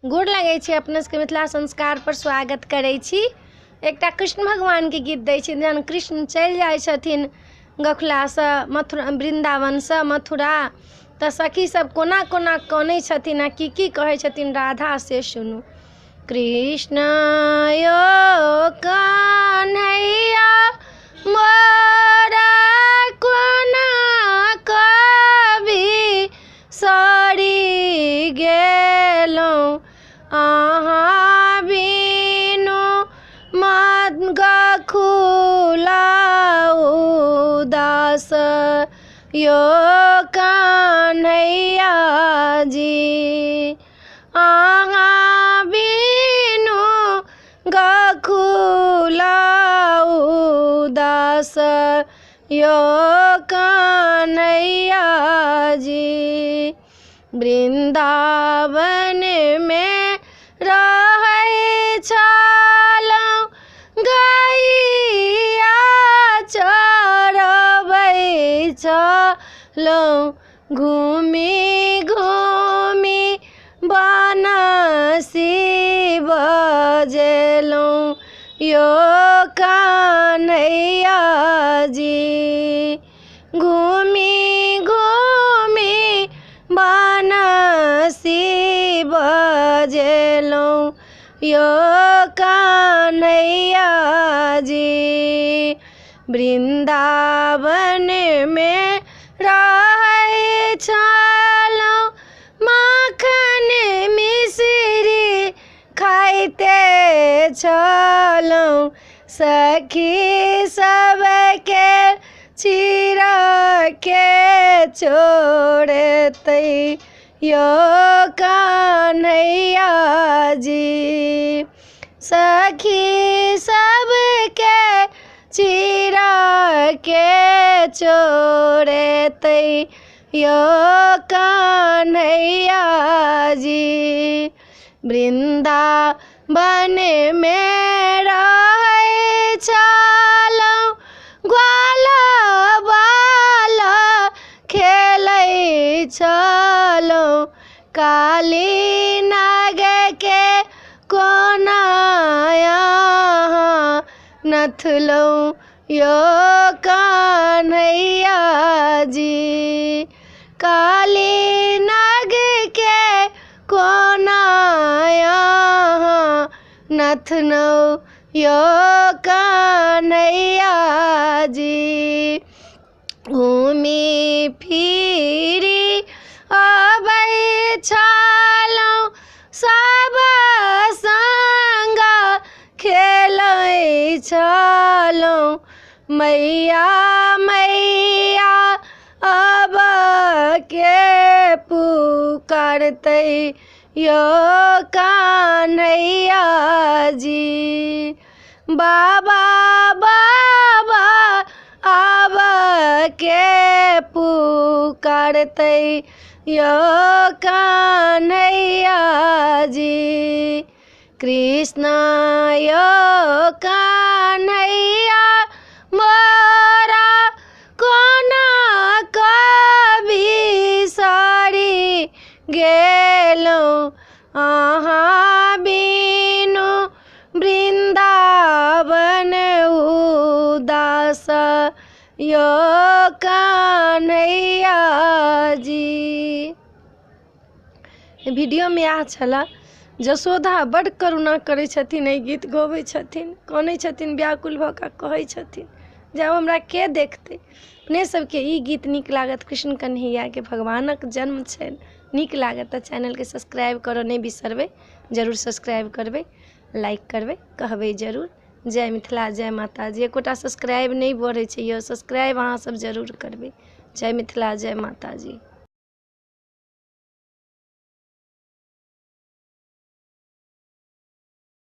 गोर लागै छी अपने सबके मिथिला संस्कार पर स्वागत करै छी। एकटा कृष्ण भगवान के गीत दै छी। जहन कृष्ण चलि जाइ छथिन गोकुलासँ मथुरा वृन्दावनसँ मथुरा तऽ सखी सब कोना कोना कानै छथिन आ की कहै छथिन राधा से सुनू। कृष्ण यो कन्हैया मोरा कोना कभी सरी गेलौं अहाँ बिनु मद गोकुला उदास यो कन्हैया जी अहाँ बिनु गोकुला उदास यो कन्हैया जी। वृन्दावन में रहै छलौं गैया चरबै छलौं घूमी घूमी बनसी बजेलौं यो कन्हैया जी घूमी घूमी बनसी बजेलौं यो कन्हैया जी। वृन्दावन में रहै छलौं माखन मिश्री खाइते छलौं सखी सबके चिरा के छोड़तै यो कन्हैया जी सखी सबके चिरा के छोड़तै यो कन्हैया जी। वृन्दावन में रहै छलौं ग्वाला बाला खेलै छलौं काली नाग के कोना यहाँ नथलौं यो कन्हैया जी काली नाग के कोना यहाँ नथलौं यो कन्हैया जी। घूमी फिरी अबै छलौं सब संग खेलै छलौं मैया मैया अब के पुकारतै यो कन्हैया जी बाबा बाबा आब के पुकारतै यो कन्हैया जी। कृष्ण यो कन्हैया मोरा कोना कभी सरी गेलौं अहाँ बिनु वृन्दावन उदास यो कन्हैया जी। वीडियो में आ छला जसोदा बड़ करुणा करै छथिन एहि गीत गबै छथिन कानै छथिन व्याकुल भऽ कऽ कहै छथिन जब हमरा के देखतै। अपने सबके ई गीत नीक लागत कृष्ण कन्हैया के भगवानक जन्म छनि नीक लागत तऽ चैनल के सब्सक्राइब करऽ नहि बिसरबै जरूर सब्सक्राइब करबै लाइक करबै कहबै जरूर जय मिथिला जय माता जी। एकोटा सब्सक्राइब नहीं बढ़ै छै यौ सब्सक्राइब अहाँ सब जरूर करबै। जय मिथिला जय माता जी।